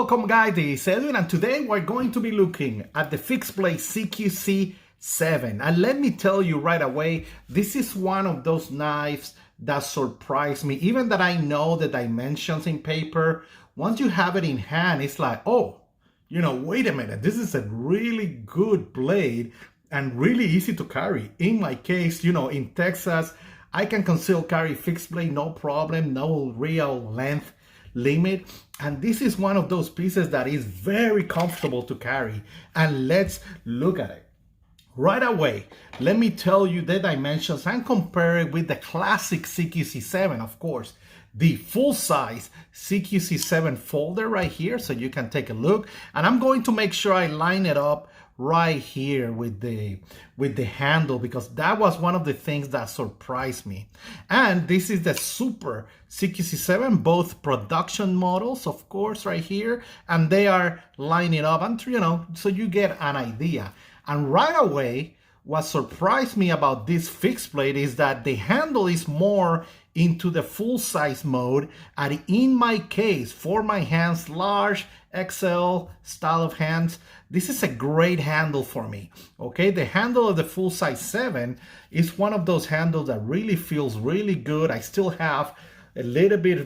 Welcome guys, this is Edwin, and today we're going to be looking at the fixed blade CQC-7. And let me tell you right away, this is one of those knives that surprised me. Even that I know the dimensions in paper, once you have it in hand, it's like, oh, wait a minute, this is a really good blade and really easy to carry. In my case, in Texas, I can still carry fixed blade, no problem, no real length limit, and this is one of those pieces that is very comfortable to carry. And let's look at it right away. Let me tell you the dimensions and compare it with the classic CQC-7, of course, the full-size CQC-7 folder right here, so you can take a look. And I'm going to make sure I line it up right here with the handle, because that was one of the things that surprised me. And this is the Super CQC-7, both production models, of course, right here, and they are lining up, and so you get an idea. And right away, what surprised me about this fixed blade is that the handle is more into the full size mode, and in my case, for my hands, large XL style of hands, this is a great handle for me. Okay, the handle of the full size 7 is one of those handles that really feels really good. I still have a little bit,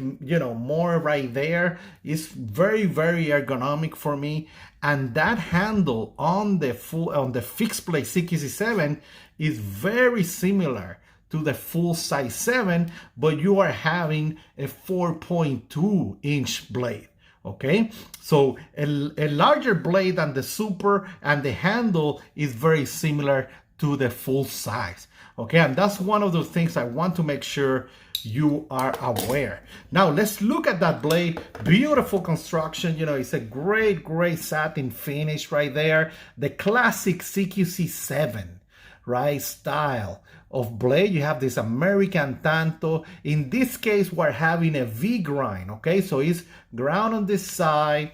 more right there. It's very, very ergonomic for me. And that handle on the fixed blade CQC-7 is very similar to the full size 7, but you are having a 4.2 inch blade. Okay, so a larger blade than the Super, and the handle is very similar to the full size. Okay, and that's one of those things I want to make sure you are aware. Now let's look at that blade. Beautiful construction, it's a great satin finish right there. The classic CQC-7, right, style of blade. You have this American Tanto. In this case, we're having a V grind, okay? So it's ground on this side,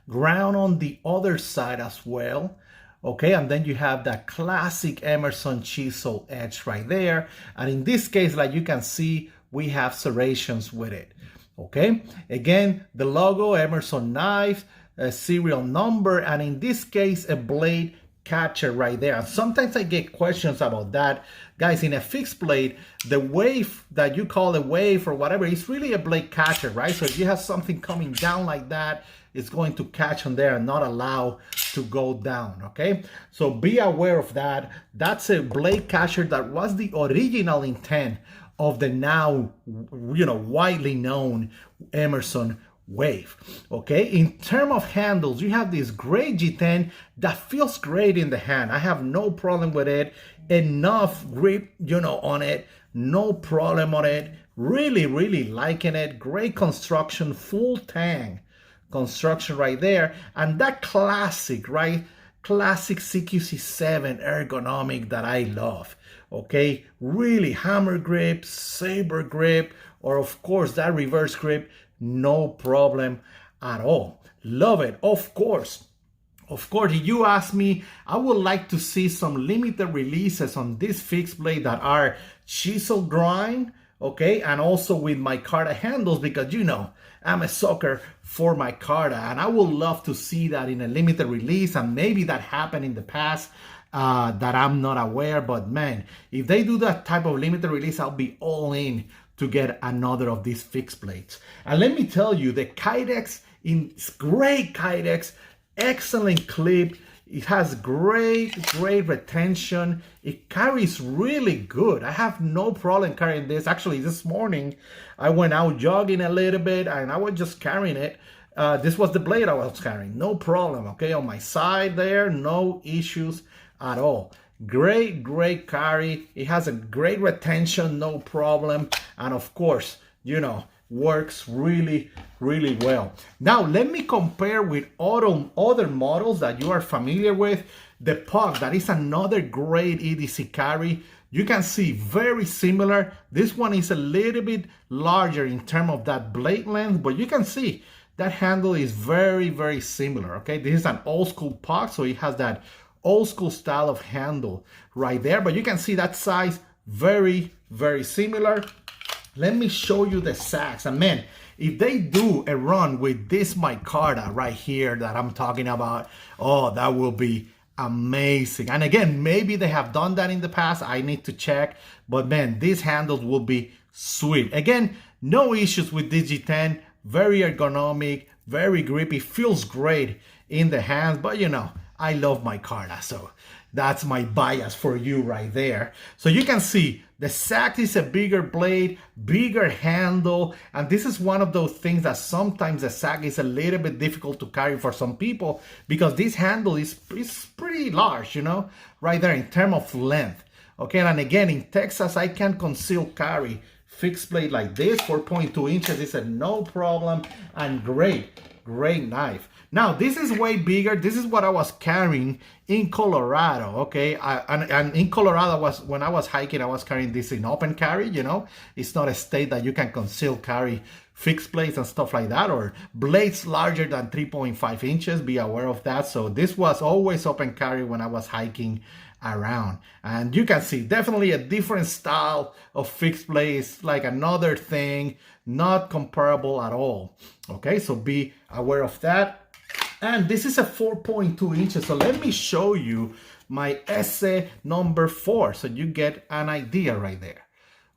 ground on the other side as well. Okay, and then you have that classic Emerson chisel edge right there. And in this case, like you can see, we have serrations with it. Okay, again, the logo, Emerson Knives, a serial number, and in this case, a blade catcher right there. And sometimes I get questions about that. Guys, in a fixed blade, the wave that you call a wave or whatever, is really a blade catcher, right? So if you have something coming down like that, it's going to catch on there and not allow to go down, okay? So be aware of that. That's a blade catcher that was the original intent of the now, widely known Emerson wave. Okay, in terms of handles, you have this great G10 that feels great in the hand. I have no problem with it. Enough grip, on it, no problem on it. Really liking it. Great construction, full tang construction right there. And that classic, right, classic CQC-7 ergonomic that I love. Okay, really hammer grip, saber grip, or of course that reverse grip, no problem at all. Love it. Of course, if you ask me, I would like to see some limited releases on this fixed blade that are chisel grind, okay, and also with micarta handles, because I'm a sucker for micarta, and I would love to see that in a limited release. And maybe that happened in the past that I'm not aware, but man, if they do that type of limited release, I'll be all in to get another of these fixed blades. And let me tell you, the Kydex is great. Kydex, excellent clip. It has great retention. It carries really good. I have no problem carrying this. Actually, this morning I went out jogging a little bit and I was just carrying it. This was the blade I was carrying, no problem. Okay, on my side there, no issues at all. Great carry. It has a great retention, no problem. And of course, works really well. Now, let me compare with other models that you are familiar with. The Puck, that is another great EDC carry. You can see very similar. This one is a little bit larger in terms of that blade length, but you can see that handle is very similar. Okay, this is an old school Puck, so it has that old school style of handle right there, but you can see that size very similar. Let me show you the Seax. And man, if they do a run with this micarta right here that I'm talking about, oh, that will be amazing. And again, maybe they have done that in the past. I need to check, but man, these handles will be sweet. Again, no issues with Digi10, very ergonomic, very grippy, feels great in the hands, but you know, I love micarta, so that's my bias for you right there. So you can see the Seax is a bigger blade, bigger handle, and this is one of those things that sometimes the Seax is a little bit difficult to carry for some people because this handle is pretty large, you know, right there in terms of length. Okay, and again, in Texas, I can conceal carry fixed blade like this, 4.2 inches is a no problem, and great knife. Now, this is way bigger. This is what I was carrying in Colorado, okay? And in Colorado, when I was hiking, I was carrying this in open carry, you know? It's not a state that you can conceal carry fixed blades and stuff like that, or blades larger than 3.5 inches, be aware of that. So this was always open carry when I was hiking around. And you can see definitely a different style of fixed blades, like another thing, not comparable at all. Okay, so be aware of that. And this is a 4.2 inches. So let me show you my S number 4 so you get an idea right there.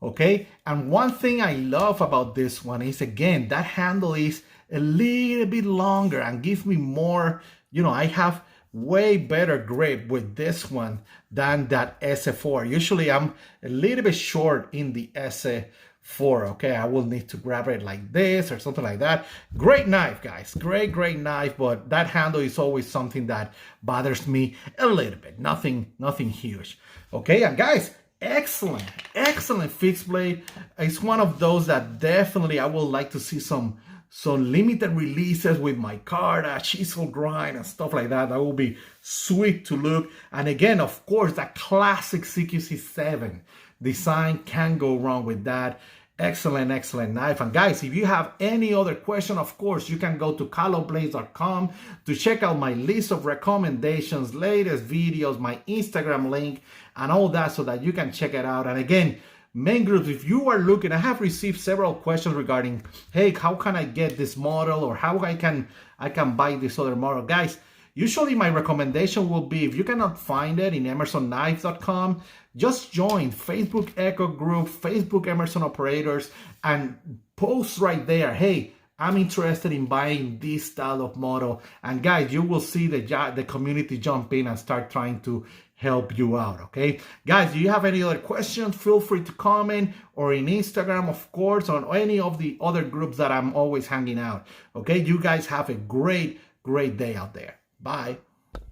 Okay, and one thing I love about this one is, again, that handle is a little bit longer and gives me more, you know, I have way better grip with this one than that S4. Usually I'm a little bit short in the S4, okay? I will need to grab it like this or something like that. Great knife, guys, great knife, but that handle is always something that bothers me a little bit, nothing huge. Okay, and guys, excellent fixed blade. It's one of those that definitely I would like to see some limited releases with micarta, chisel grind, and stuff like that. That will be sweet to look. And again, of course, that classic CQC-7 design, can't go wrong with that. Excellent knife. And guys, if you have any other question, of course, you can go to caloblades.com to check out my list of recommendations, latest videos, my Instagram link, and all that, so that you can check it out. And again, main groups, if you are looking, I have received several questions regarding, hey, how can I get this model, or how I can buy this other model. Guys, usually my recommendation will be, if you cannot find it in emersonKnives.com, just join Facebook Echo group, Facebook Emerson Operators, and post right there, hey, I'm interested in buying this style of model. And guys, you will see the community jump in and start trying to help you out, okay? Guys, do you have any other questions? Feel free to comment, or in Instagram, of course, on any of the other groups that I'm always hanging out, okay? You guys have a great day out there. Bye.